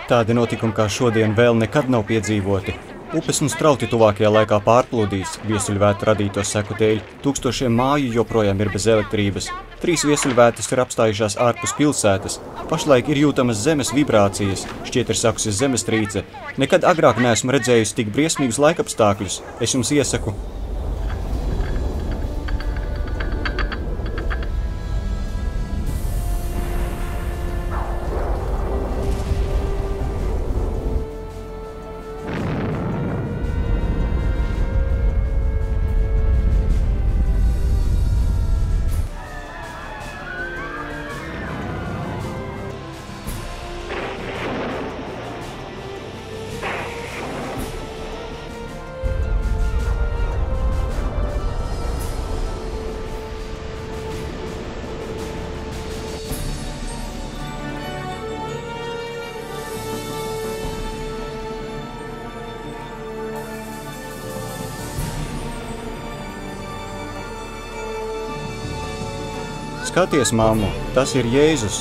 Tādi notikumi kā šodien vēl nekad nav piedzīvoti. Upes un strauti tuvākajā laikā pārplūdīs, viesuļvētra radīto seku dēļ, tūkstošiem māju joprojām ir bez elektrības. 3 viesuļvētras ir apstājušās ārpus pilsētas. Pašlaik ir jūtamas zemes vibrācijas, šķiet ir sākusies zemestrīce. Nekad agrāk neesmu redzējusi tik briesmīgus laikapstākļus. Es jums iesaku. Skaties, mammu, tas ir Jēzus.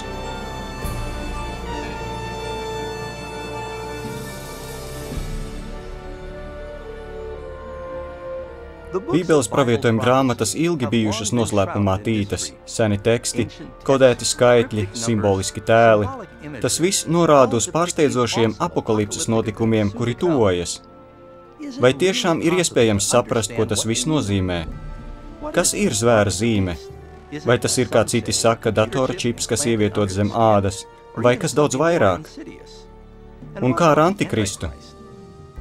Bībeles pravietojuma grāmatas ilgi bijušas noslēpumā tītas, seni teksti, kodēti skaitļi, simboliski tēli. Tas viss norāda uz pārsteidzošiem apokalipses notikumiem, kuri tuvojas. Vai tiešām ir iespējams saprast, ko tas viss nozīmē? Kas ir zvēra zīme? Vai tas ir, kā citi saka, datora čips, kas ievietots zem ādas, vai kas daudz vairāk? Un kā ar Antikristu?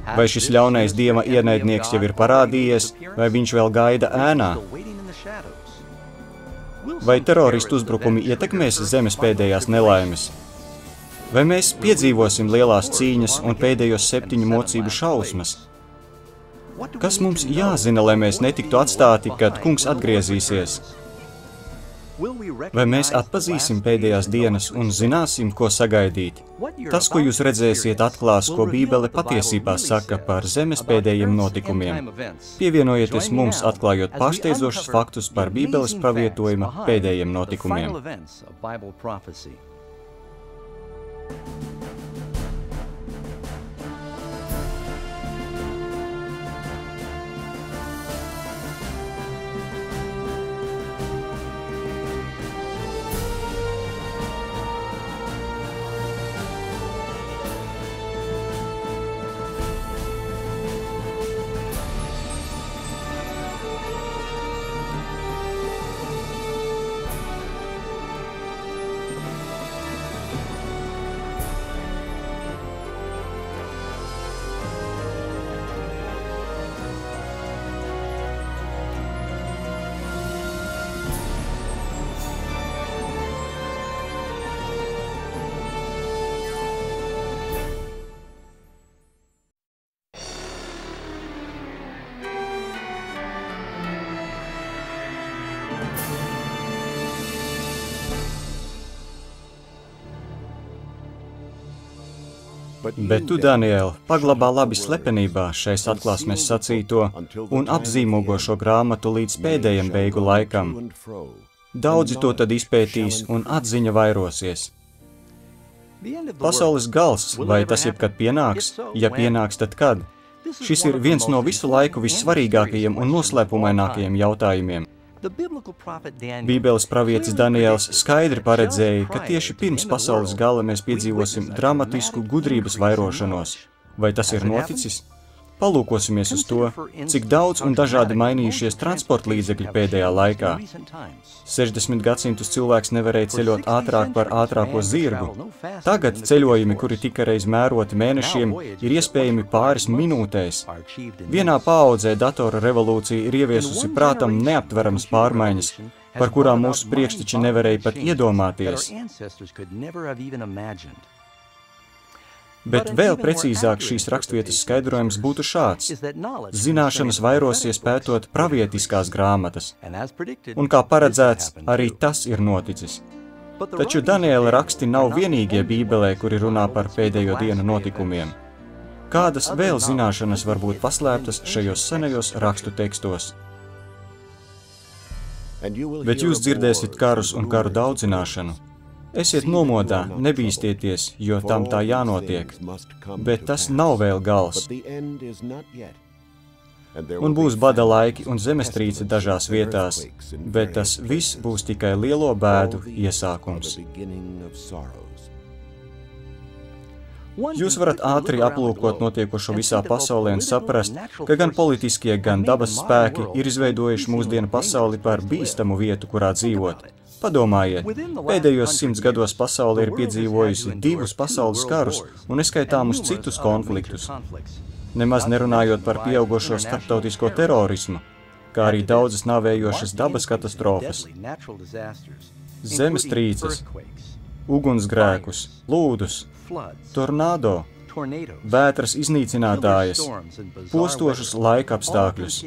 Vai šis ļaunais dieva ienaidnieks jau ir parādījies, vai viņš vēl gaida ēnā? Vai teroristu uzbrukumi ietekmēs zemes pēdējās nelaimes? Vai mēs piedzīvosim lielās cīņas un pēdējos 7 mocību šausmas? Kas mums jāzina, lai mēs netiktu atstāti, kad kungs atgriezīsies? Vai mēs atpazīsim pēdējās dienas un zināsim, ko sagaidīt? Tas, ko jūs redzēsiet, atklās, ko Bībele patiesībā saka par zemes pēdējiem notikumiem. Pievienojieties mums, atklājot pārsteidzošus faktus par Bībeles pravietojuma pēdējiem notikumiem. Bet tu, Daniel, paglabā labi slepenībā šais atklāsmes sacīto un apzīmogo šo grāmatu līdz pēdējiem beigu laikam. Daudzi to tad izpētīs un atziņa vairosies. Pasaules gals, vai tas jebkad pienāks? Ja pienāks, tad kad? Šis ir viens no visu laiku vissvarīgākajiem un noslēpumainākajiem jautājumiem. Bībeles pravietis Daniels skaidri paredzēja, ka tieši pirms pasaules gala mēs piedzīvosim dramatisku gudrības vairošanos. Vai tas ir noticis? Palūkosimies uz to, cik daudz un dažādi mainījušies transporta līdzekļi pēdējā laikā. 60 gadsimtus cilvēks nevarēja ceļot ātrāk par ātrāko zirgu. Tagad ceļojumi, kuri tika reiz mēroti mēnešiem, ir iespējami pāris minūtēs. Vienā paaudzē datora revolūcija ir ieviesusi prātam neaptveramas pārmaiņas, par kurām mūsu priekšteči nevarēja pat iedomāties. Bet vēl precīzāk šīs raksturvietas skaidrojums būtu šāds. Zināšanas vairosies pētot pravietiskās grāmatas. Un kā paredzēts, arī tas ir noticis. Taču Daniela raksti nav vienīgie Bībelē, kuri runā par pēdējo dienu notikumiem. Kādas vēl zināšanas var būt paslēptas šajos senajos rakstu tekstos? Bet jūs dzirdēsiet karus un karu daudzināšanu. Esiet nomodā, nebīstieties, jo tam tā jānotiek, bet tas nav vēl gals. Un būs bada laiki un zemestrīce dažās vietās, bet tas viss būs tikai lielo bēdu iesākums. Jūs varat ātri aplūkot notiekošo visā pasaulē un saprast, ka gan politiskie, gan dabas spēki ir izveidojuši mūsdienu pasauli par bīstamu vietu, kurā dzīvot. Padomājiet, pēdējos 100 gados pasaule ir piedzīvojusi 2 pasaules karus un neskaitāmus citus konfliktus. Nemaz nerunājot par pieaugošo starptautisko terorismu, kā arī daudzas nāvējošas dabas katastrofas, zemestrīces, ugunsgrēkus, plūdus, tornado, vētras iznīcinātājas, postošus laika apstākļus.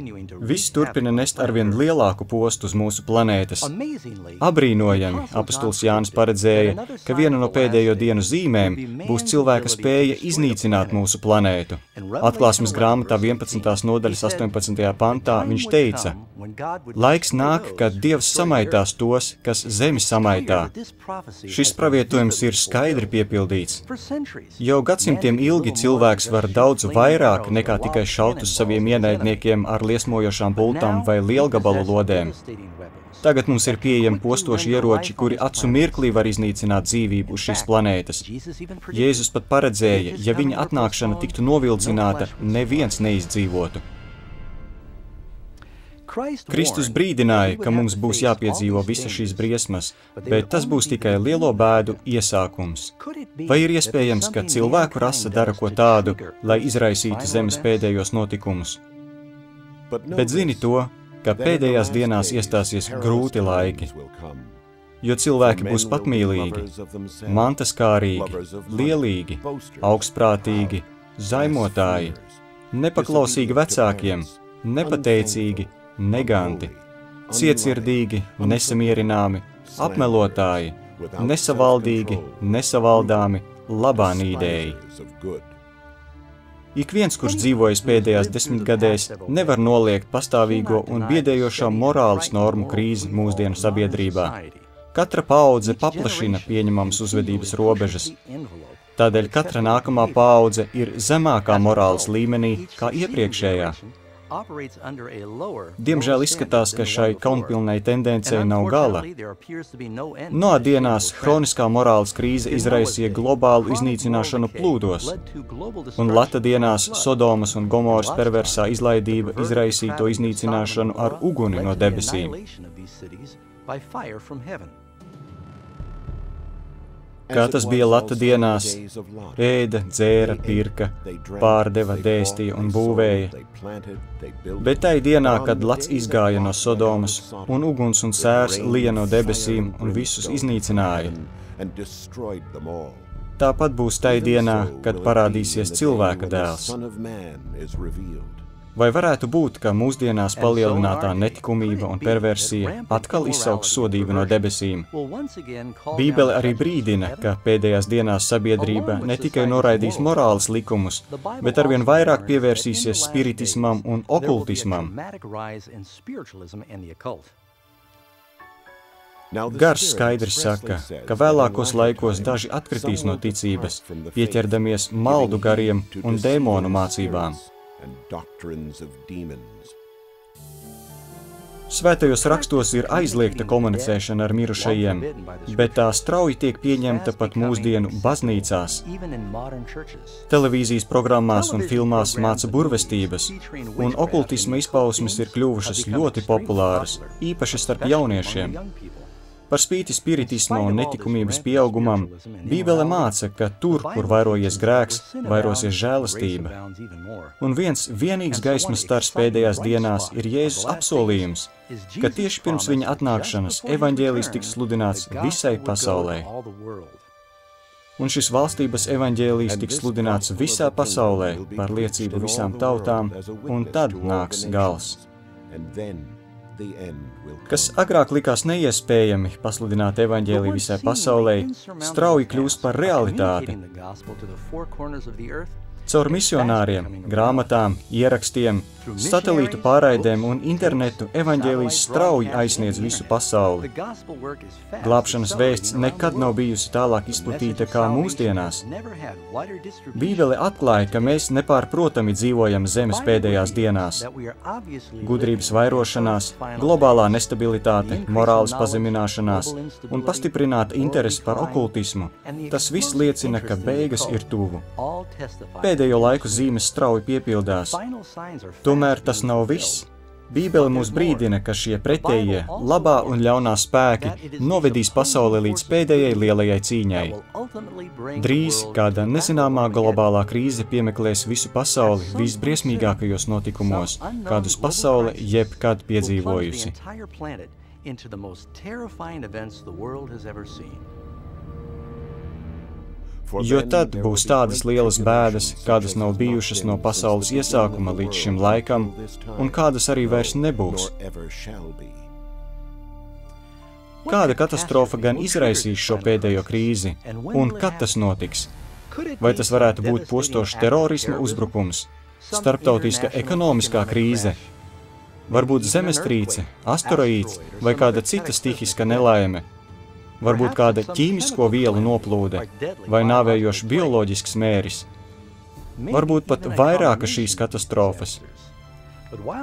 Viss turpina nest arvien lielāku postu uz mūsu planētas. Abrīnojami, apostols Jānis paredzēja, ka viena no pēdējo dienu zīmēm būs cilvēka spēja iznīcināt mūsu planētu. Atklāsmes grāmatā 11. nodaļas 18. pantā viņš teica: laiks nāk, kad Dievs samaitās tos, kas zemi samaitā. Šis pravietojums ir skaidri piepildīts. Jau gadsimtiem ilgi cilvēks var daudz vairāk nekā tikai šaut uz saviem ienaidniekiem ar liesmojošām pultām vai lielgabalu lodēm. Tagad mums ir pieejami postoši ieroči, kuri acu mirklī var iznīcināt dzīvību uz šīs planētas. Jēzus pat paredzēja, ja viņa atnākšana tiktu novilcināta, neviens neizdzīvotu. Kristus brīdināja, ka mums būs jāpiedzīvo visas šīs briesmas, bet tas būs tikai lielo bēdu iesākums. Vai ir iespējams, ka cilvēku rasa dara ko tādu, lai izraisītu zemes pēdējos notikumus? Bet zini to, ka pēdējās dienās iestāsies grūti laiki, jo cilvēki būs patmīlīgi, mantaskārīgi, lielīgi, augstprātīgi, zaimotāji, nepaklausīgi vecākiem, nepateicīgi, neganti, cietsirdīgi, nesamierināmi, apmelotāji, nesavaldīgi, nesavaldāmi, labānīdēji. Ik viens, kurš dzīvojas pēdējās 10 gadēs, nevar noliegt pastāvīgo un biedējošo morāles normu krīzi mūsdienu sabiedrībā. Katra paudze paplašina pieņemamas uzvedības robežas. Tādēļ katra nākamā paudze ir zemākā morāles līmenī kā iepriekšējā. Diemžēl izskatās, ka šai kaunpilnai tendencei nav gala. Noādienās hroniskā morāles krīze izraisīja globālu iznīcināšanu plūdos, un latadienās Sodomas un Gomoras perversā izlaidība izraisīja to iznīcināšanu ar uguni no debesīm. Kā tas bija latadienās, ēda, dzēra, pirka, pārdeva, dēstīja un būvēja. Bet tai dienā, kad lats izgāja no Sodomas, un uguns un sērs lija no debesīm un visus iznīcināja. Tāpat būs tai dienā, kad parādīsies cilvēka dēls. Vai varētu būt, ka mūsdienās palielinātā netikumība un perversija atkal izsauks sodību no debesīm? Bībele arī brīdina, ka pēdējās dienās sabiedrība ne tikai noraidīs morāles likumus, bet arvien vairāk pievērsīsies spiritismam un okultismam. Gars skaidri saka, ka vēlākos laikos daži atkritīs no ticības, pieķerdamies maldu gariem un dēmonu mācībām. Svētajos rakstos ir aizliegta komunicēšana ar mirušajiem, bet tā strauji tiek pieņemta pat mūsdienu baznīcās. Televīzijas programmās un filmās māca burvestības, un okultisma izpausmes ir kļuvušas ļoti populāras, īpaši starp jauniešiem. Par spīti spiritisma un netikumības pieaugumam, Bībele māca, ka tur, kur vairojies grēks, vairosies žēlastība. Un viens vienīgs gaismas stars pēdējās dienās ir Jēzus apsolījums, ka tieši pirms viņa atnākšanas evaņģēlijs tiks sludināts visai pasaulē. Un šis valstības evaņģēlijs tiks sludināts visā pasaulē par liecību visām tautām, un tad nāks gals. Kas agrāk likās neiespējami pasludināt evaņģēliju visai pasaulē, strauji kļūst par realitāti. Caur misionāriem, grāmatām, ierakstiem, Satelītu pārraidēm un internetu evaņģēlijs strauji aizsniedz visu pasauli. Glābšanas vēsts nekad nav bijusi tālāk izplatīta kā mūsdienās. Bībele atklāja, ka mēs nepārprotami dzīvojam zemes pēdējās dienās. Gudrības vairošanās, globālā nestabilitāte, morāles pazemināšanās un pastiprināta interese par okultismu. Tas viss liecina, ka beigas ir tuvu. Pēdējo laiku zīmes strauji piepildās. Tomēr tas nav viss. Bībele mūs brīdina, ka šie pretējie, labā un ļaunā spēki novedīs pasauli līdz pēdējai lielajai cīņai. Drīz kāda nezināmā globālā krīze piemeklēs visu pasauli visbriesmīgākajos notikumos, kādus pasaule jebkad piedzīvojusi. Jo tad būs tādas lielas bēdas, kādas nav bijušas no pasaules iesākuma līdz šim laikam, un kādas arī vairs nebūs. Kāda katastrofa gan izraisīs šo pēdējo krīzi, un kad tas notiks? Vai tas varētu būt postošs terorisma uzbrukums, starptautiska ekonomiskā krīze, varbūt zemestrīce, asteroīds vai kāda cita stihiska nelaime? Varbūt kāda ķīmisko vielu noplūde vai nāvējošs bioloģisks mēris. Varbūt pat vairākas šīs katastrofas.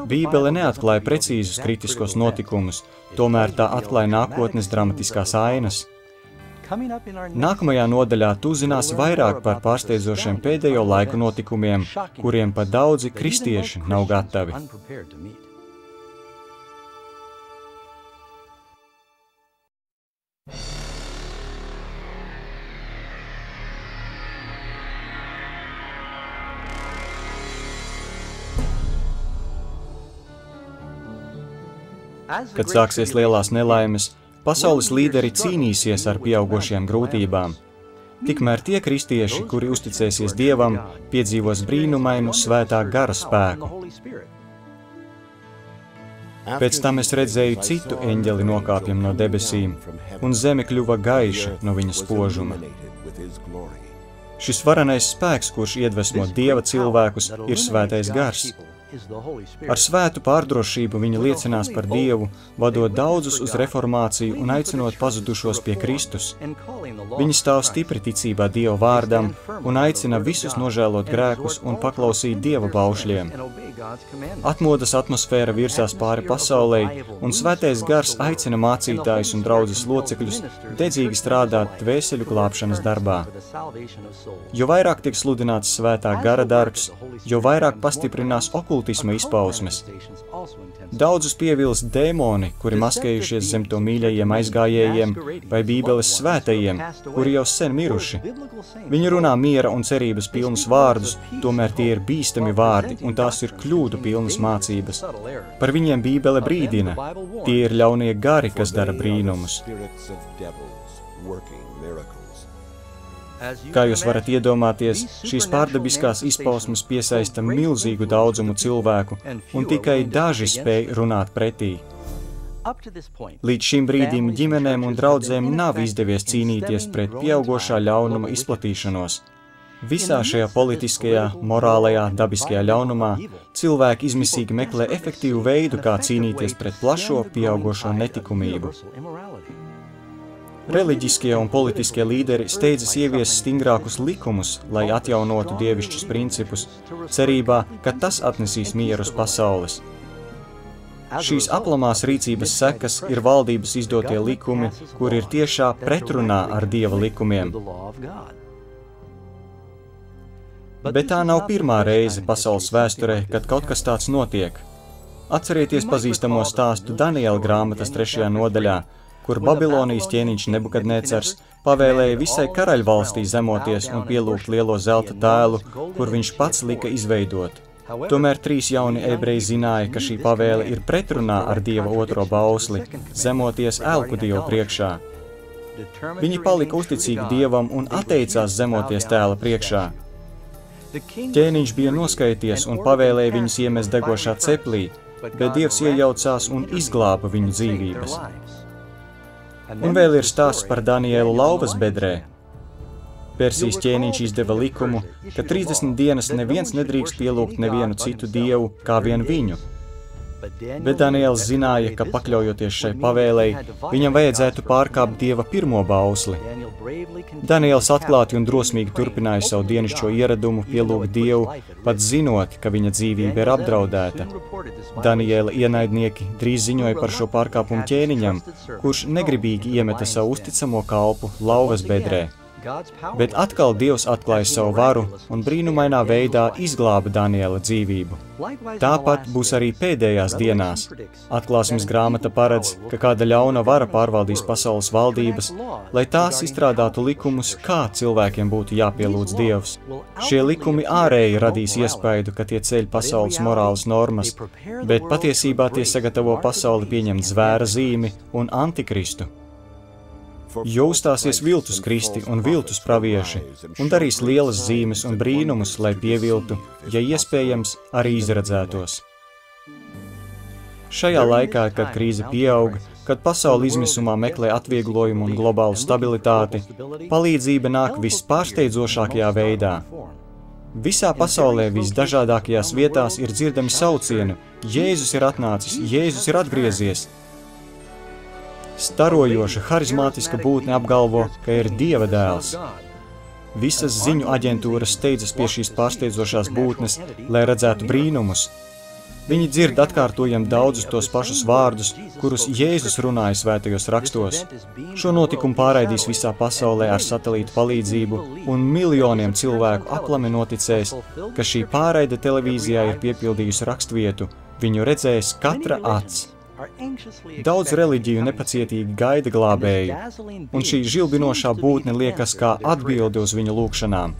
Bībele neatklāja precīzus kritiskos notikumus, tomēr tā atklāja nākotnes dramatiskās ainas. Nākamajā nodaļā tu zināsi vairāk par pārsteidzošiem pēdējo laiku notikumiem, kuriem pat daudzi kristieši nav gatavi. Kad sāksies lielās nelaimes, pasaules līderi cīnīsies ar pieaugošajām grūtībām. Tikmēr tie kristieši, kuri uzticēsies Dievam, piedzīvos brīnumainu svētā gara spēku. Pēc tam es redzēju citu eņģeli nokāpjam no debesīm, un zeme kļuva gaiša no viņa spožuma. Šis varenais spēks, kurš iedvesmo Dieva cilvēkus, ir svētais gars. Ar svētu pārdrošību viņi liecinās par Dievu, vadot daudzus uz reformāciju un aicinot pazudušos pie Kristus. Viņi stāv stipri ticībā Dieva vārdam un aicina visus nožēlot grēkus un paklausīt Dieva baušļiem. Atmodas atmosfēra virsās pāri pasaulei, un svētais gars aicina mācītājus un draudzes locekļus dedzīgi strādāt dvēseļu glābšanas darbā. Jo vairāk tiek sludināts svētā gara darbs, jo vairāk pastiprinās okultisma izpausmes. Daudzus pievils dēmoni, kuri maskējušies zem to mīļajiem aizgājējiem vai Bībeles svētajiem, kuri jau sen miruši. Viņi runā miera un cerības pilnus vārdus, tomēr tie ir bīstami vārdi, un tās ir kļūdu pilnas mācības. Par viņiem Bībele brīdina. Tie ir ļaunie gari, kas dara brīnumus. Kā jūs varat iedomāties, šīs pārdabiskās izpausmes piesaista milzīgu daudzumu cilvēku, un tikai daži spēj runāt pretī. Līdz šim brīdim ģimenēm un draudzēm nav izdevies cīnīties pret pieaugošā ļaunuma izplatīšanos. Visā šajā politiskajā, morālajā, dabiskajā ļaunumā cilvēki izmisīgi meklē efektīvu veidu, kā cīnīties pret plašo pieaugošo netikumību. Reliģiskie un politiskie līderi steidzas ievies stingrākus likumus, lai atjaunotu dievišķus principus, cerībā, ka tas atnesīs mieru uz pasaules. Šīs aplamās rīcības sekas ir valdības izdotie likumi, kur ir tiešā pretrunā ar Dieva likumiem. Bet tā nav pirmā reize pasaules vēsturē, kad kaut kas tāds notiek. Atcerieties pazīstamo stāstu Daniela grāmatas 3. nodaļā, kur Babilonijas ķēniņš Nebukadnecars pavēlēja visai karaļvalstī zemoties un pielūgt lielo zelta tēlu, kur viņš pats lika izveidot. Tomēr 3 jauni ebreji zināja, ka šī pavēle ir pretrunā ar Dieva otro bausli, zemoties elku dievu priekšā. Viņi palika uzticīgi Dievam un atteicās zemoties tēla priekšā. Ķēniņš bija noskaities un pavēlēja viņus iemest degošā ceplī, bet Dievs iejaucās un izglāba viņu dzīvības. Un vēl ir stāsts par Danielu lauvas bedrē. Persijas ķēniņš izdeva likumu, ka 30 dienas neviens nedrīkst pielūgt nevienu citu dievu kā vien viņu. Bet Daniels zināja, ka pakļaujoties šai pavēlei, viņam vajadzētu pārkāpt dieva pirmo bausli. Daniels atklāti un drosmīgi turpināja savu dienišķo ieradumu pielūgt dievu, pat zinot, ka viņa dzīvība ir apdraudēta. Daniela ienaidnieki drīz ziņoja par šo pārkāpumu ķēniņam, kurš negribīgi iemeta savu uzticamo kalpu lauvas bedrē. Bet atkal Dievs atklāja savu varu un brīnumainā veidā izglāba Daniela dzīvību. Tāpat būs arī pēdējās dienās. Atklāsmes grāmata paredz, ka kāda ļauna vara pārvaldīs pasaules valdības, lai tās izstrādātu likumus, kā cilvēkiem būtu jāpielūdz Dievs. Šie likumi ārēji radīs iespaidu, ka tie ceļ pasaules morāles normas, bet patiesībā tie sagatavo pasauli pieņemt zvēra zīmi un antikristu. Jo uzstāsies viltus kristi un viltus pravieši, un darīs lielas zīmes un brīnumus, lai pieviltu, ja iespējams, arī izredzētos. Šajā laikā, kad krīze pieaug, kad pasaule izmisumā meklē atvieglojumu un globālu stabilitāti, palīdzība nāk vispārsteidzošākajā veidā. Visā pasaulē visdažādākajās vietās ir dzirdami saucieni: Jēzus ir atnācis, Jēzus ir atgriezies. Starojoša, harizmātiska būtne apgalvo, ka ir Dieva dēls. Visas ziņu aģentūras steidzas pie šīs pārsteidzošās būtnes, lai redzētu brīnumus. Viņi dzird atkārtojam daudzus tos pašus vārdus, kurus Jēzus runāja svētajos rakstos. Šo notikumu pārraidīs visā pasaulē ar satelītu palīdzību, un miljoniem cilvēku aplami noticēs, ka šī pārraide televīzijā ir piepildījusi rakstvietu, viņu redzēs katra acs. Daudz reliģiju nepacietīgi gaida glābēju, un šī žilbinošā būtne liekas kā atbildi uz viņu lūgšanām.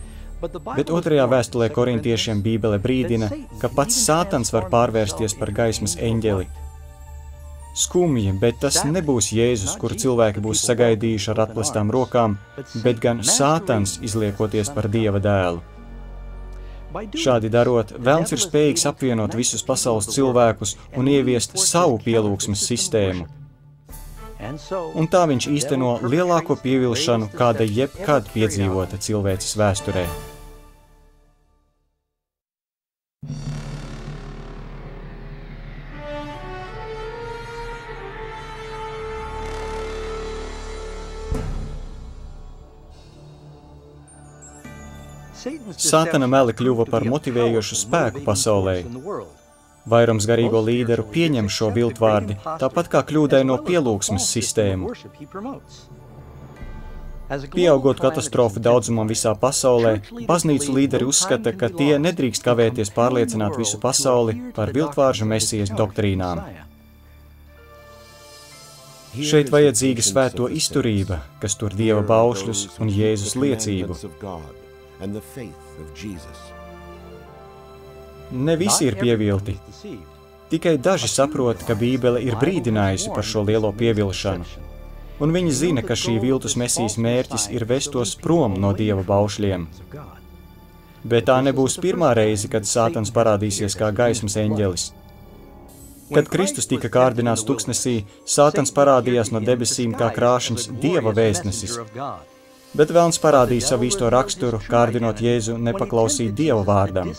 Bet otrajā vēstulē korintiešiem Bībele brīdina, ka pats Sātans var pārvērsties par gaismas eņģeli. Skumji, bet tas nebūs Jēzus, kuru cilvēki būs sagaidījuši ar atplestām rokām, bet gan Sātans izliekoties par Dieva dēlu. Šādi darot, Velns ir spējīgs apvienot visus pasaules cilvēkus un ieviest savu pielūgsmes sistēmu. Un tā viņš īsteno lielāko pievilšanu, kāda jebkad piedzīvota cilvēces vēsturē. Sātana meli kļuva par motivējošu spēku pasaulē. Vairums garīgo līderu pieņem šo viltvārdi, tāpat kā kļūdaino pielūgsmes sistēmu. Pieaugot katastrofu daudzumam visā pasaulē, baznīcu līderi uzskata, ka tie nedrīkst kavēties pārliecināt visu pasauli par viltvāržu mesijas doktrīnām. Šeit vajadzīga svēto izturība, kas tur Dieva baušļus un Jēzus liecību. Ne visi ir pievilti. Tikai daži saprot, ka Bībele ir brīdinājusi par šo lielo pievilšanu, un viņi zina, ka šī viltus mesijas mērķis ir vestos prom no Dieva baušļiem. Bet tā nebūs pirmā reize, kad Sātans parādīsies kā gaismas eņģelis. Kad Kristus tika kārdināts tuksnesī, Sātans parādījās no debesīm kā krāšņs Dieva vēstnesis. Bet Velns parādīja savu īsto raksturu, kārdinot Jēzu nepaklausīt Dieva vārdam.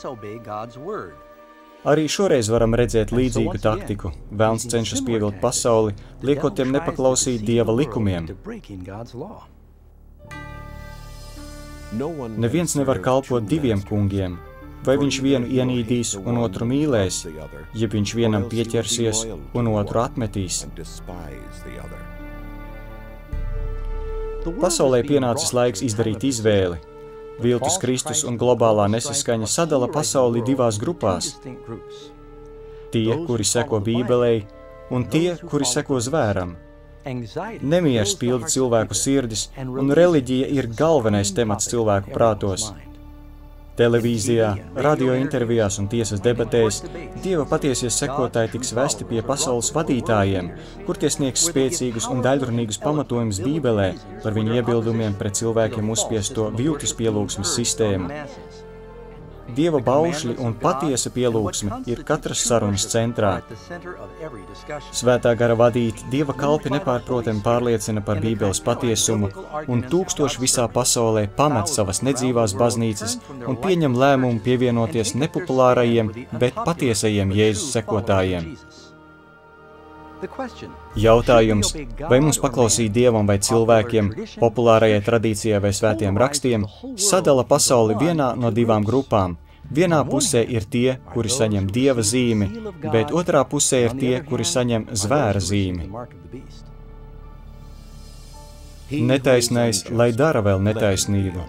Arī šoreiz varam redzēt līdzīgu taktiku. Velns cenšas pievilkt pasauli, liekot tiem nepaklausīt Dieva likumiem. Neviens nevar kalpot diviem kungiem. Vai viņš vienu ienīdīs un otru mīlēs, ja viņš vienam pieķersies un otru atmetīs. Pasaulē pienācis laiks izdarīt izvēli. Viltus Kristus un globālā nesaskaņa sadala pasauli divās grupās. Tie, kuri seko Bībelei, un tie, kuri seko zvēram. Nemieris pilda cilvēku sirdis, un reliģija ir galvenais temats cilvēku prātos. Televīzijā, radio intervijās un tiesas debatēs Dieva patiesie sekotāji tiks vesti pie pasaules vadītājiem, kur tie sniegs spēcīgus un daļrunīgus pamatojumus Bībelē par viņu iebildumiem pret cilvēkiem uzspiesto viltus pielūgsmes sistēmu. Dieva baušļi un patiesa pielūgsme ir katras sarunas centrā. Svētā gara vadīti Dieva kalpi nepārprotami pārliecina par Bībeles patiesumu, un tūkstoši visā pasaulē pamet savas nedzīvās baznīcas un pieņem lēmumu pievienoties nepopulārajiem, bet patiesajiem Jēzus sekotājiem. Jautājums, vai mums paklausīt Dievam vai cilvēkiem, populārajai tradīcijai vai svētiem rakstiem, sadala pasauli vienā no divām grupām. Vienā pusē ir tie, kuri saņem Dieva zīmi, bet otrā pusē ir tie, kuri saņem zvēra zīmi. Netaisnais, lai dara vēl netaisnību,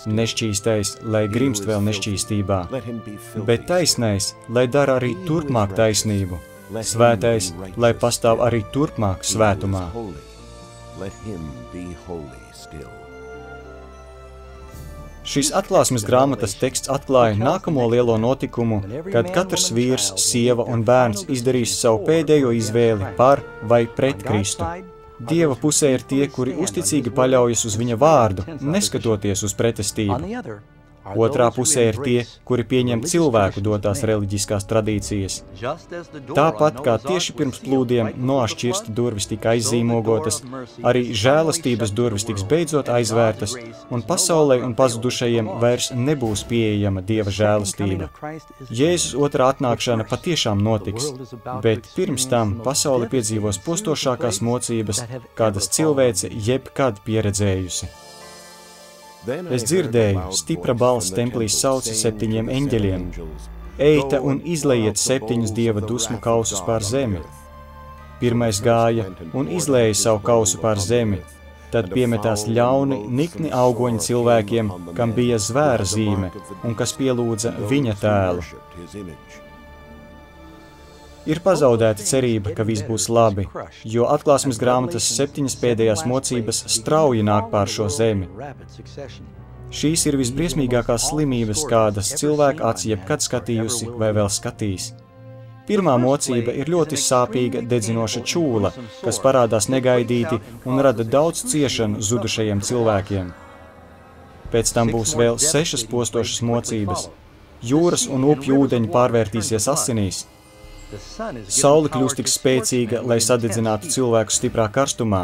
nešķīstais, lai grimst vēl nešķīstībā, bet taisnais, lai dara arī turpmāk taisnību, svētais, lai pastāv arī turpmāk svētumā. Šis atklāsmes grāmatas teksts atklāja nākamo lielo notikumu, kad katrs vīrs, sieva un bērns izdarīs savu pēdējo izvēli par vai pret Kristu. Dieva pusē ir tie, kuri uzticīgi paļaujas uz viņa vārdu, neskatoties uz pretestību. Otrā pusē ir tie, kuri pieņem cilvēku dotās reliģiskās tradīcijas. Tāpat kā tieši pirms plūdiem Noa šķirsta durvis tika aizzīmogotas, arī žēlastības durvis tiks beidzot aizvērtas, un pasaulē un pazudušajiem vairs nebūs pieejama Dieva žēlastība. Jēzus otrā atnākšana patiešām notiks, bet pirms tam pasauli piedzīvos postošākās mocības, kādas cilvēce jebkad pieredzējusi. Es dzirdēju, stipra balss templī sauca 7 eņģeļiem. Eita un izlejiet 7 Dieva dusmu kausus pār zemi. Pirmais gāja un izlēja savu kausu pār zemi. Tad piemetās ļauni, nikni augoņi cilvēkiem, kam bija zvēra zīme un kas pielūdza viņa tēlu. Ir pazaudēta cerība, ka viss būs labi, jo atklāsmes grāmatas 7 pēdējās mocības strauji nāk pār šo zemi. Šīs ir visbriesmīgākās slimības, kādas cilvēka acs jebkad skatījusi vai vēl skatīs. Pirmā mocība ir ļoti sāpīga, dedzinoša čūla, kas parādās negaidīti un rada daudz ciešanu zudušajiem cilvēkiem. Pēc tam būs vēl 6 postošas mocības. Jūras un upju ūdeņi pārvērtīsies asinīs. Saule kļūst tik spēcīga, lai sadedzinātu cilvēku stiprā karstumā.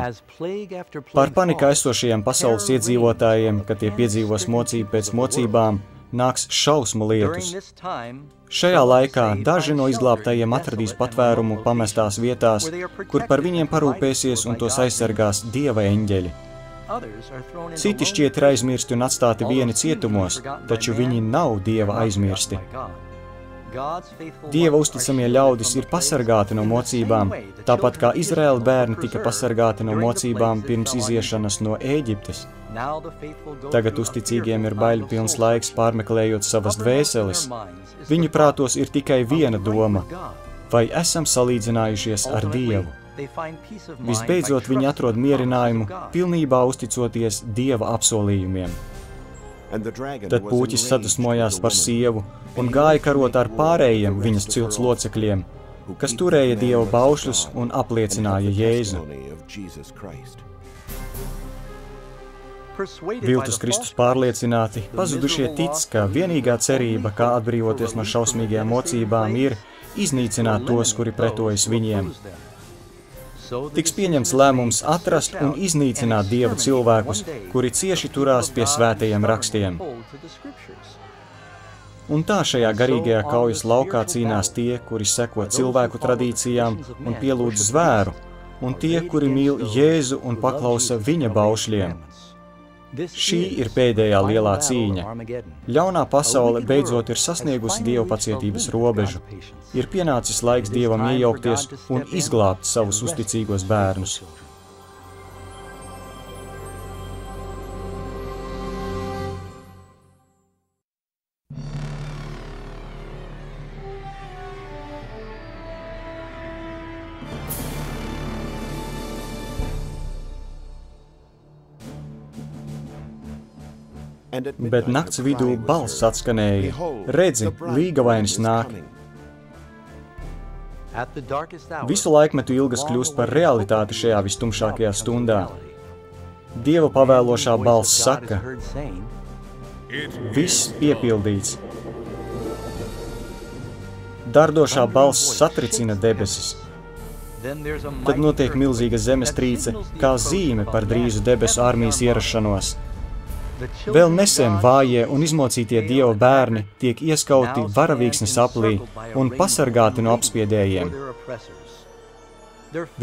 Par panikā esošajiem pasaules iedzīvotājiem, kad tie piedzīvos mocību pēc mocībām, nāks šausmu lietus. Šajā laikā daži no izglābtajiem atradīs patvērumu pamestās vietās, kur par viņiem parūpēsies un tos aizsargās Dieva eņģeļi. Citi šķiet ir aizmirsti un atstāti vieni cietumos, taču viņi nav Dieva aizmirsti. Dieva uzticamie ļaudis ir pasargāti no mocībām, tāpat kā Izraēla bērni tika pasargāti no mocībām pirms iziešanas no Ēģiptes. Tagad uzticīgiem ir baiļu pilns laiks pārmeklējot savas dvēseles. Viņu prātos ir tikai viena doma – vai esam salīdzinājušies ar Dievu? Visbeidzot, viņi atrod mierinājumu, pilnībā uzticoties Dieva apsolījumiem. Tad pūķis sadusmojās par sievu un gāja karot ar pārējiem viņas cilts locekļiem, kas turēja Dieva baušļus un apliecināja Jēzu. Viltus Kristus pārliecināti, pazudušie tic, ka vienīgā cerība, kā atbrīvoties no šausmīgajām mocībām, ir iznīcināt tos, kuri pretojas viņiem. Tiks pieņemts lēmums atrast un iznīcināt Dieva cilvēkus, kuri cieši turās pie svētajiem rakstiem. Un tā šajā garīgajā kaujas laukā cīnās tie, kuri seko cilvēku tradīcijām un pielūdz zvēru, un tie, kuri mīl Jēzu un paklausa viņa baušļiem. Šī ir pēdējā lielā cīņa. Ļaunā pasaule beidzot ir sasniegusi Dieva pacietības robežu. Ir pienācis laiks Dievam iejaukties un izglābt savus uzticīgos bērnus. Bet nakts vidū balss atskanēja: redzi, līgavainis nāk. Visu laikmetu ilgas kļūst par realitāti šajā vistumšākajā stundā. Dieva pavēlošā balss saka: viss piepildīts. Dardošā balss satricina debesis. Tad notiek milzīga zemestrīce, kā zīme par drīzu debesu armijas ierašanos. Vēl nesen vājie un izmocītie Dieva bērni tiek ieskauti varavīksnes aplī un pasargāti no apspiedējiem.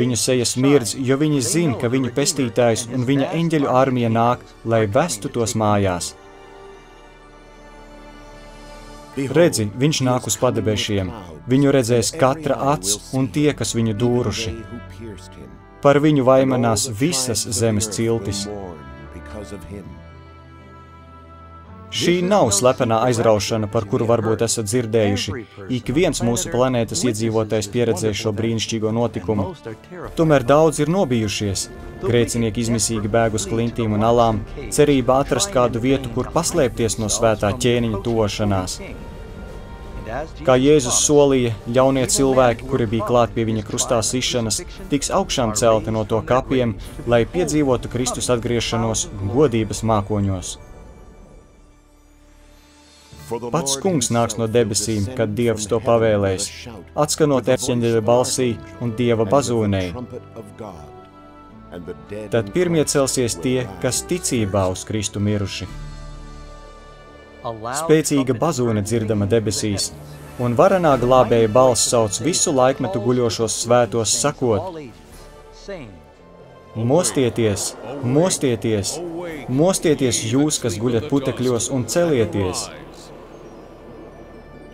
Viņu sejas mirdz, jo viņi zina, ka viņu pestītājs un viņa eņģeļu armija nāk, lai vestu tos mājās. Redzi, viņš nāk uz padebešiem. Viņu redzēs katra acs un tie, kas viņu dūruši. Par viņu vaimanās visas zemes ciltis. Šī nav slepenā aizraušana, par kuru varbūt esat dzirdējuši. Ik viens mūsu planētas iedzīvotājs pieredzēs šo brīnišķīgo notikumu. Tomēr daudz ir nobijušies. Grēcinieki izmisīgi bēg uz klintīm un alām, cerībā atrast kādu vietu, kur paslēpties no svētā ķēniņa tuvošanās. Kā Jēzus solīja, jaunie cilvēki, kuri bija klāt pie viņa krustā sišanas, tiks augšām celti no to kapiem, lai piedzīvotu Kristus atgriešanos godības mākoņos. Pats kungs nāks no debesīm, kad Dievs to pavēlēs, atskanot erķeņģeļa balsī un Dieva bazūnei. Tad pirmie celsies tie, kas ticībā uz Kristu miruši. Spēcīga bazūne dzirdama debesīs, un varenā glābēja balss sauc visu laikmetu guļošos svētos sakot: Mostieties, mostieties, mostieties jūs, kas guļat putekļos, un celieties!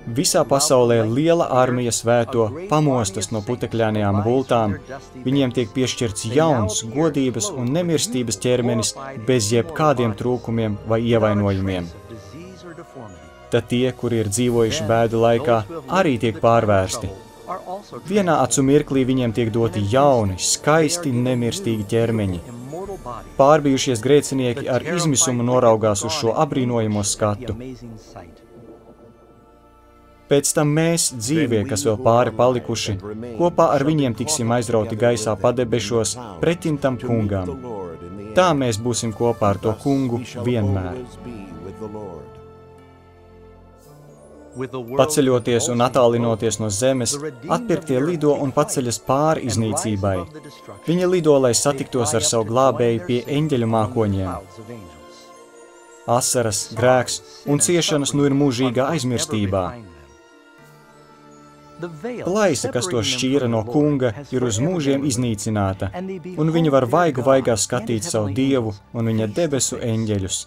Visā pasaulē liela armija svēto pamostas no putekļānajām gultām, viņiem tiek piešķirts jauns, godības un nemirstības ķermenis bez jebkādiem trūkumiem vai ievainojumiem. Tad tie, kuri ir dzīvojuši bēdu laikā, arī tiek pārvērsti. Vienā acu mirklī viņiem tiek doti jauni, skaisti, nemirstīgi ķermeņi. Pārbijušies grēcinieki ar izmisumu noraugās uz šo abrīnojamo skatu. Pēc tam mēs, dzīvie, kas vēl pāri palikuši, kopā ar viņiem tiksim aizrauti gaisā padebešos pretim tam kungam. Tā mēs būsim kopā ar to kungu vienmēr. Paceļoties un attālinoties no zemes, atpirktie lido un paceļas pāri iznīcībai. Viņi lido, lai satiktos ar savu glābēju pie eņģeļu mākoņiem. Asaras, grēks un ciešanas nu ir mūžīgā aizmirstībā. Plaisa, kas to šķīra no kunga, ir uz mūžiem iznīcināta, un viņi var vaigu vaigā skatīt savu Dievu un viņa debesu eņģeļus.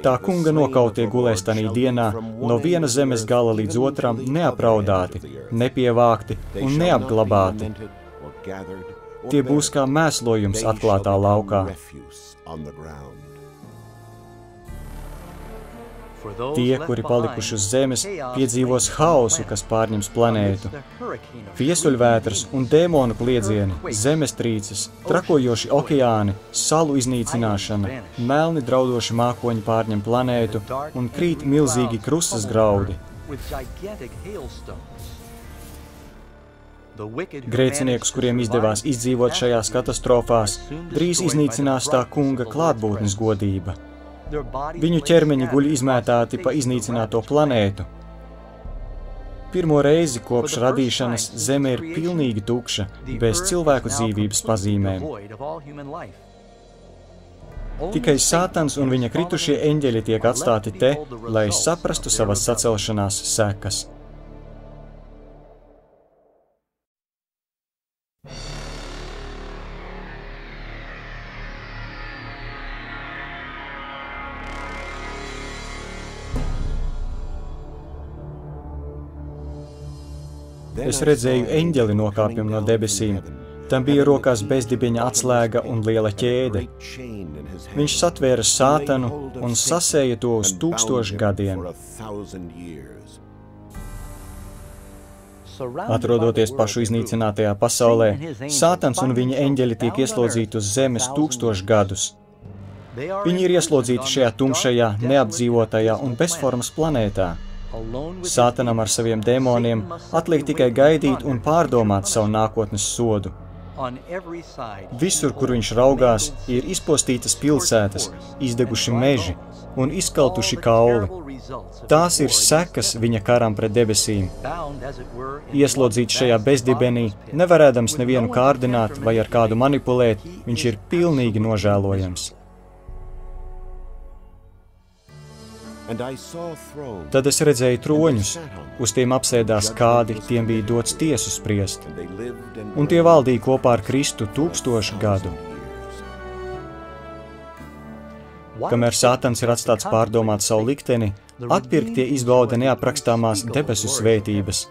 Tā kunga nokautie gulēs tanī dienā no viena zemes gala līdz otram neapraudāti, nepievākti un neapglabāti. Tie būs kā mēslojums atklātā laukā. Tie, kuri palikuši uz zemes, piedzīvos haosu, kas pārņems planētu. Viesuļvētras un dēmonu kliedzieni, zemestrīces, trakojoši okeāni, salu iznīcināšana, melni draudoši mākoņi pārņem planētu un krīt milzīgi krustas graudi. Grēciniekus, kuriem izdevās izdzīvot šajās katastrofās, drīz iznīcinās tā kunga klātbūtnes godība. Viņu ķermeņi guļ izmētāti pa iznīcināto planētu. Pirmo reizi kopš radīšanas zeme ir pilnīgi tukša, bez cilvēku dzīvības pazīmēm. Tikai Sātans un viņa kritušie eņģeļi tiek atstāti te, lai saprastu savas sacelšanās sekas. Es redzēju eņģeli nokāpjam no debesīm. Tam bija rokās bezdibeņa atslēga un liela ķēde. Viņš satvēra Sātanu un sasēja to uz 1000 gadiem. Atrodoties pašu iznīcinātajā pasaulē, Sātans un viņa eņģeļi tiek ieslodzīti uz zemes 1000 gadus. Viņi ir ieslodzīti šajā tumšajā, neapdzīvotajā un bezformas planētā. Sātanam ar saviem dēmoniem atliek tikai gaidīt un pārdomāt savu nākotnes sodu. Visur, kur viņš raugās, ir izpostītas pilsētas, izdeguši meži un izkaltuši kauli. Tās ir sekas viņa karam pret debesīm. Ieslodzīts šajā bezdibenī, nevarēdams nevienu kārdināt vai ar kādu manipulēt, viņš ir pilnīgi nožēlojams. Tad es redzēju troņus, uz tiem apsēdās kādi, tiem bija dots tiesu spriest, un tie valdīja kopā ar Kristu 1000 gadu. Kamēr Sātans ir atstāts pārdomāt savu likteni, atpirktie izbauda neaprakstāmās debesu svētības.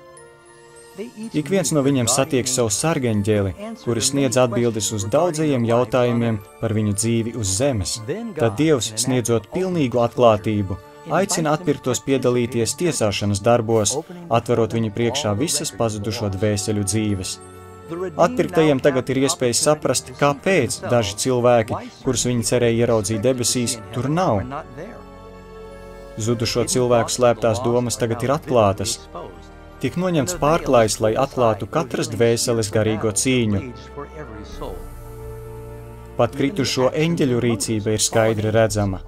Ik viens no viņiem satiek savu sargeņģeli, kuri sniedz atbildes uz daudzajiem jautājumiem par viņu dzīvi uz zemes. Tad Dievs, sniedzot pilnīgu atklātību, aicina atpirktos piedalīties tiesāšanas darbos, atverot viņu priekšā visas pazudušo dvēseļu dzīves. Atpirktajiem tagad ir iespēja saprast, kāpēc daži cilvēki, kurus viņi cerēja ieraudzīt debesīs, tur nav. Zudušo cilvēku slēptās domas tagad ir atklātas. Tiek noņemts pārklājs, lai atklātu katras dvēseles garīgo cīņu. Pat kritušo eņģeļu rīcība ir skaidri redzama.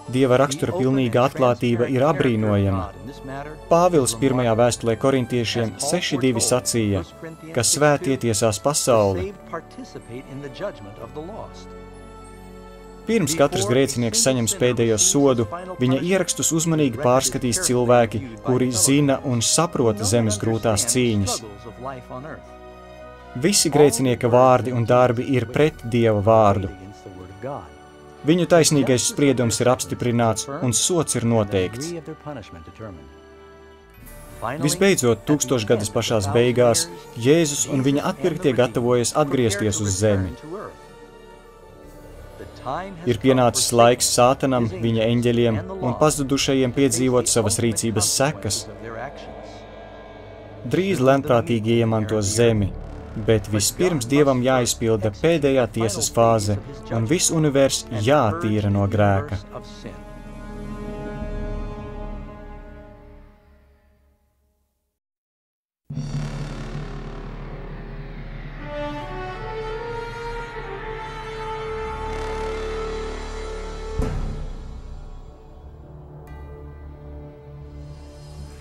Dieva rakstura pilnīga atklātība ir abrīnojama. Pāvils 1. vēstulē korintiešiem 6:2 sacīja, ka svētie tiesās pasauli. Pirms katrs grēcinieks saņems pēdējo sodu, viņa ierakstus uzmanīgi pārskatīs cilvēki, kuri zina un saprot zemes grūtās cīņas. Visi grēcinieka vārdi un darbi ir pret Dieva vārdu. Viņu taisnīgais spriedums ir apstiprināts un sods ir noteikts. Visbeidzot, 1000 gadus pašās beigās, Jēzus un viņa atpirktie gatavojas atgriezties uz zemi. Ir pienācis laiks Sātanam, viņa eņģeļiem un pazudušajiem piedzīvot savas rīcības sekas. Drīz lēnprātīgi iemantos zemi, bet vispirms Dievam jāizpilda pēdējā tiesas fāze, un viss univers jātīra no grēka.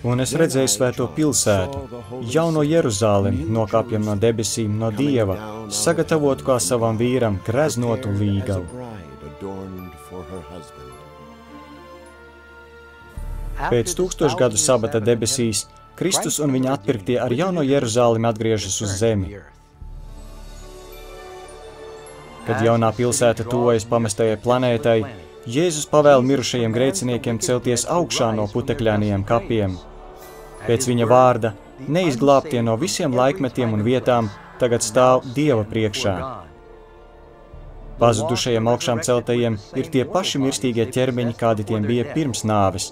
Un es redzēju svēto pilsētu, jauno Jeruzālemi, nokāpjam no debesīm, no Dieva, sagatavotu kā savam vīram greznotu līgavu. Pēc 1000 gadu sabata debesīs, Kristus un viņa atpirktie ar jauno Jeruzālemi atgriežas uz zemi. Kad jaunā pilsēta tuvojas pamestajai planētai, Jēzus pavēl mirušajiem grēciniekiem celties augšā no putekļainajiem kapiem. Pēc viņa vārda, neizglābtie no visiem laikmetiem un vietām, tagad stāv Dieva priekšā. Pazudušajiem augšām celtajiem ir tie paši mirstīgie ķermeņi, kādi tiem bija pirms nāves.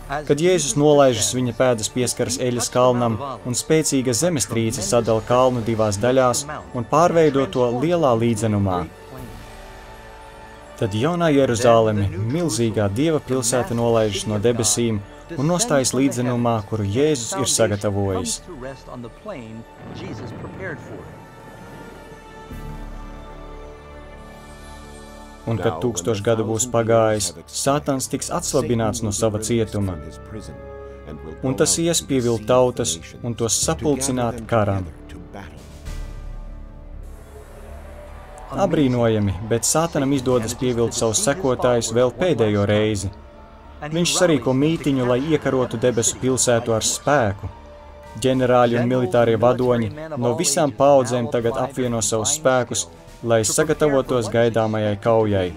Kad Jēzus nolaižas, viņa pēdas pieskaras Eļas kalnam un spēcīga zemestrīce sadala kalnu divās daļās un pārveido to lielā līdzenumā. Tad jaunā Jeruzāleme, milzīgā Dieva pilsēta nolaižas no debesīm un nostājas līdzenumā, kuru Jēzus ir sagatavojis. Un kad 1000 gadu būs pagājis, Sātans tiks atslabināts no sava cietuma, un tas ies pievilt tautas un tos sapulcināt karam. Abrīnojami, bet Sātanam izdodas pievilt savus sekotājus vēl pēdējo reizi. Viņš sarīko mītiņu, lai iekarotu debesu pilsētu ar spēku. Ģenerāļi un militārie vadoņi no visām paudzēm tagad apvieno savus spēkus, lai sagatavotos gaidāmajai kaujai.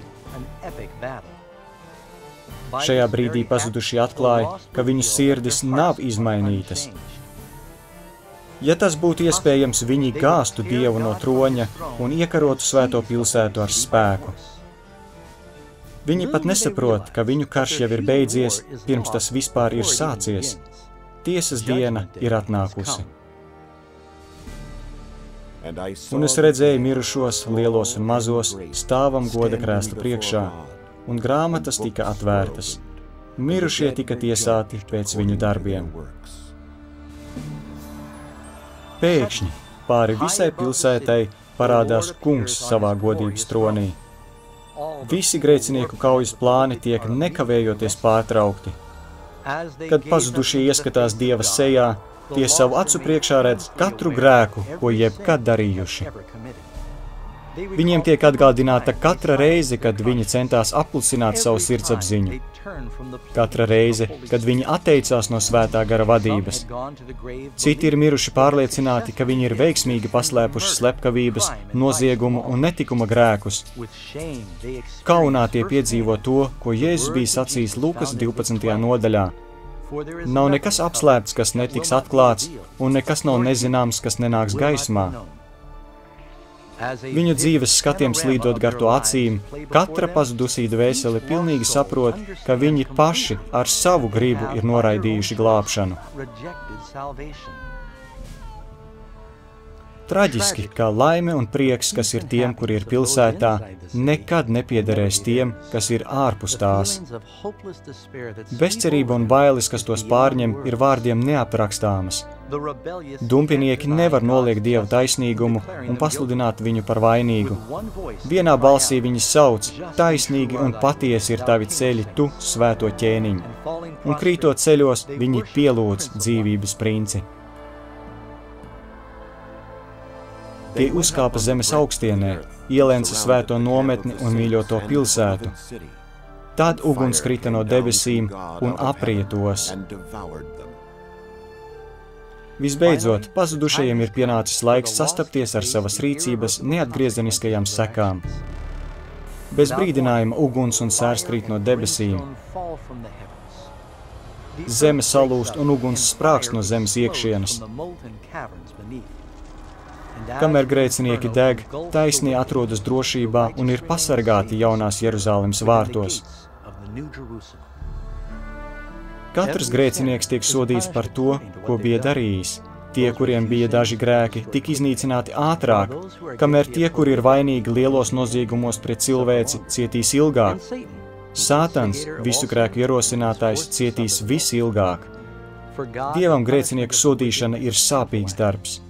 Šajā brīdī pazudušie atklāja, ka viņu sirdis nav izmainītas. Ja tas būtu iespējams, viņi gāstu Dievu no troņa un iekarotu svēto pilsētu ar spēku. Viņi pat nesaprot, ka viņu karš jau ir beidzies, pirms tas vispār ir sācies. Tiesas diena ir atnākusi. Un es redzēju mirušos, lielos un mazos, stāvam goda krēsla priekšā, un grāmatas tika atvērtas. Mirušie tika tiesāti pēc viņu darbiem. Pēkšņi pāri visai pilsētai parādās kungs savā godības tronī. Visi grēcinieku kaujas plāni tiek nekavējoties pārtraukti. Kad pazudušie ieskatās Dieva sejā, tie savu acu priekšā redz katru grēku, ko jebkad darījuši. Viņiem tiek atgādināta katra reize, kad viņi centās apklusināt savu sirdsapziņu. Katra reize, kad viņi atteicās no svētā gara vadības. Citi ir miruši pārliecināti, ka viņi ir veiksmīgi paslēpuši slepkavības, noziegumu un netikuma grēkus. Kaunā tie piedzīvo to, ko Jēzus bija sacījis Lukas 12. nodaļā. Nav nekas apslēpts, kas netiks atklāts, un nekas nav nezināms, kas nenāks gaismā. Viņu dzīves skatiem slīdot gar to acīm, katra pazudusī dvēsele pilnīgi saprot, ka viņi paši ar savu gribu ir noraidījuši glābšanu. Traģiski, ka laime un prieks, kas ir tiem, kuri ir pilsētā, nekad nepiederēs tiem, kas ir ārpus tās. Bezcerība un bailes, kas tos pārņem, ir vārdiem neaprakstāmas. Dumpinieki nevar noliegt Dieva taisnīgumu un pasludināt viņu par vainīgu. Vienā balsī viņi sauc: taisnīgi un patiesi ir tavi ceļi, tu, svēto ķēniņ. Un krītot ceļos, viņi pielūdz dzīvības princi. Tie uzkāpa zemes augstienē, ielēca svēto nometni un mīļoto pilsētu. Tad uguns krita no debesīm un aprietos. Visbeidzot, pazudušajiem ir pienācis laiks sastapties ar savas rīcības neatgriezeniskajām sekām. Bez brīdinājuma uguns un sērs krīt no debesīm. Zeme salūst un uguns sprākst no zemes iekšienes. Kamēr grēcinieki deg, taisnie atrodas drošībā un ir pasargāti jaunās Jeruzālemes vārtos. Katrs grēcinieks tiek sodīts par to, ko bija darījis. Tie, kuriem bija daži grēki, tika iznīcināti ātrāk, kamēr tie, kuri ir vainīgi lielos noziegumos pret cilvēci, cietīs ilgāk. Sātans, visu grēku ierosinātājs, cietīs visilgāk. Dievam grēcinieku sodīšana ir sāpīgs darbs,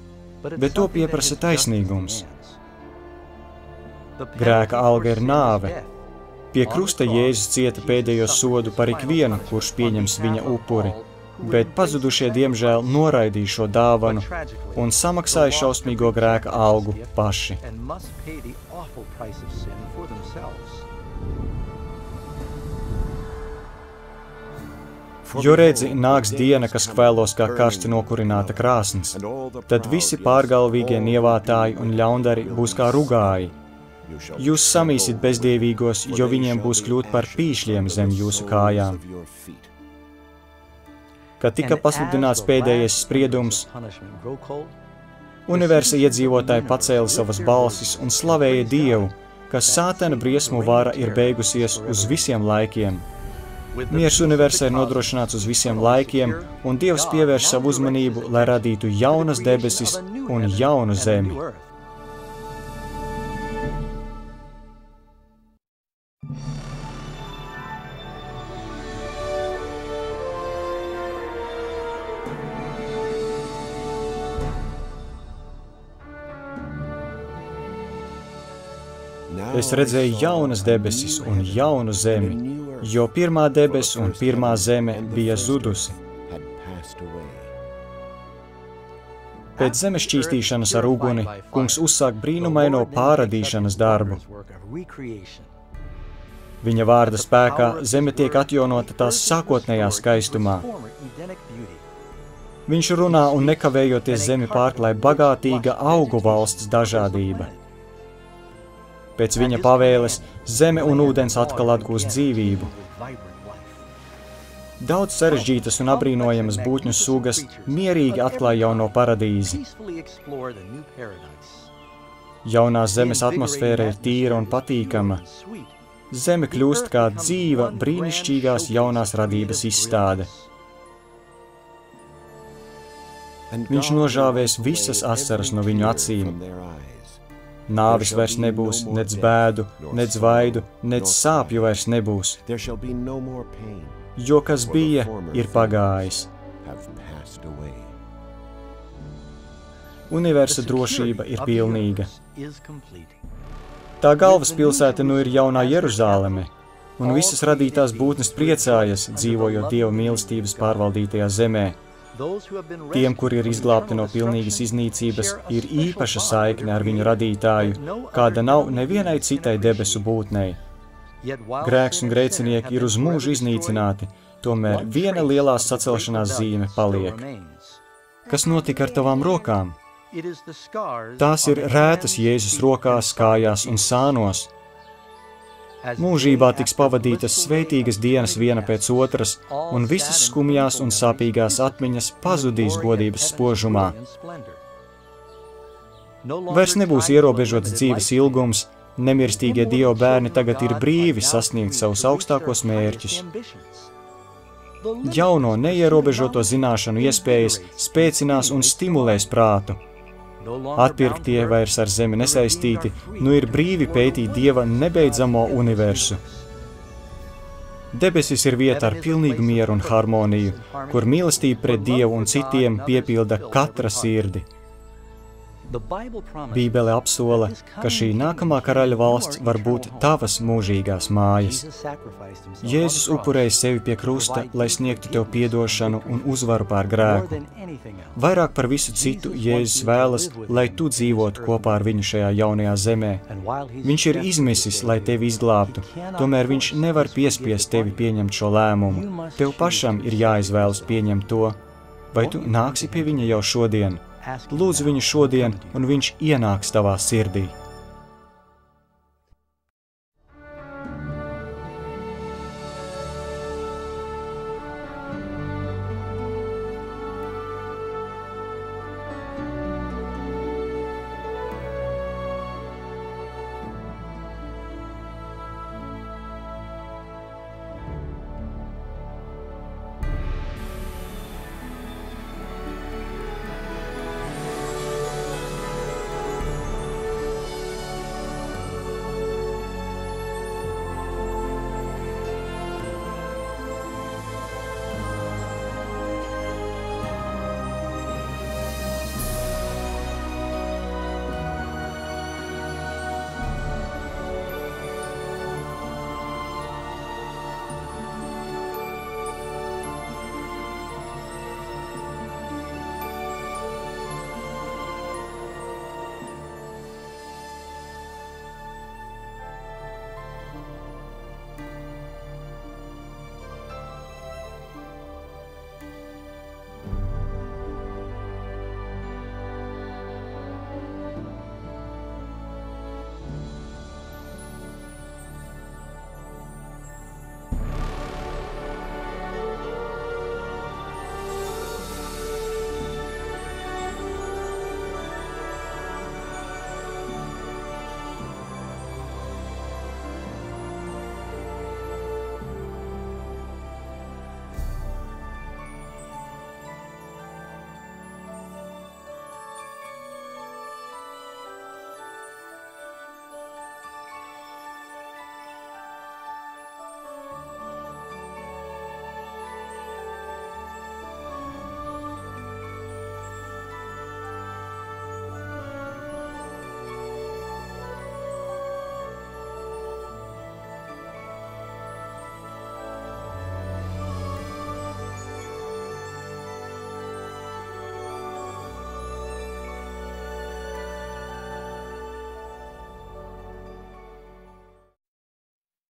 bet to pieprasa taisnīgums. Grēka alga ir nāve. Pie krusta Jēzus cieta pēdējo sodu par ikvienu, kurš pieņems viņa upuri, bet pazudušie diemžēl noraidīja šo dāvanu un samaksāja šausmīgo grēka algu paši. Jo redzi, nāks diena, kas kvēlos kā karsti nokurināta krāsns. Tad visi pārgalvīgie nievātāji un ļaundari būs kā rugāji. Jūs samīsit bezdievīgos, jo viņiem būs kļūt par pīšļiem zem jūsu kājām. Kad tika pasludināts pēdējais spriedums, universa iedzīvotāji pacēla savas balsis un slavēja Dievu, ka Sātana briesmu vara ir beigusies uz visiem laikiem. Miers universā ir nodrošināts uz visiem laikiem, un Dievs pievērš savu uzmanību, lai radītu jaunas debesis un jaunu zemi. Es redzēju jaunas debesis un jaunu zemi, jo pirmā debes un pirmā zeme bija zudusi. Pēc zemes šķīstīšanas ar uguni, kungs uzsāk brīnumaino pārradīšanas darbu. Viņa vārda spēkā zeme tiek atjaunota tās sākotnējā skaistumā. Viņš runā un nekavējoties zemi pārklāj bagātīga augu valsts dažādība. Pēc viņa pavēles zeme un ūdens atkal atgūst dzīvību. Daudz sarežģītas un abrīnojamas būtņu sugas mierīgi atklāja jauno paradīzi. Jaunās zemes atmosfēra ir tīra un patīkama. Zeme kļūst kā dzīva, brīnišķīgās jaunās radības izstāde. Viņš nožāvēs visas asaras no viņu acīm. Nāvis vairs nebūs, nec bēdu, nec vaidu, nec sāpju vairs nebūs, jo kas bija, ir pagājis. Universa drošība ir pilnīga. Tā galvaspilsēta nu ir jaunā Jeruzāleme, un visas radītās būtnes priecājas, dzīvojot Dieva mīlestības pārvaldītajā zemē. Tiem, kuri ir izglābti no pilnīgas iznīcības, ir īpaša saikne ar viņu radītāju, kāda nav nevienai citai debesu būtnei. Grēks un grēcinieki ir uz mūžu iznīcināti, tomēr viena lielās sacelšanās zīme paliek. Kas notika ar tavām rokām? Tās ir rētas Jēzus rokās, kājās un sānos. Mūžībā tiks pavadītas svētīgas dienas viena pēc otras, un visas skumjās un sāpīgās atmiņas pazudīs godības spožumā. Vairs nebūs ierobežots dzīves ilgums, nemirstīgie Dieva bērni tagad ir brīvi sasniegt savus augstākos mērķus. Jauno neierobežoto zināšanu iespējas spēcinās un stimulēs prātu. Atpirktie vairs ar zemi nesaistīti, nu ir brīvi pētīt Dieva nebeidzamo universu. Debesis ir vieta ar pilnīgu mieru un harmoniju, kur mīlestība pret Dievu un citiem piepilda katra sirdi. Bībele apsola, ka šī nākamā karaļa valsts var būt tavas mūžīgās mājas. Jēzus upurēja sevi pie krusta, lai sniegtu tev piedošanu un uzvaru pār grēku. Vairāk par visu citu Jēzus vēlas, lai tu dzīvotu kopā ar viņu šajā jaunajā zemē. Viņš ir izmisis, lai tevi izglābtu, tomēr viņš nevar piespiest tevi pieņemt šo lēmumu. Tev pašam ir jāizvēlas pieņemt to. Vai tu nāksi pie viņa jau šodien? Lūdzu viņu šodien, un viņš ienāks tavā sirdī.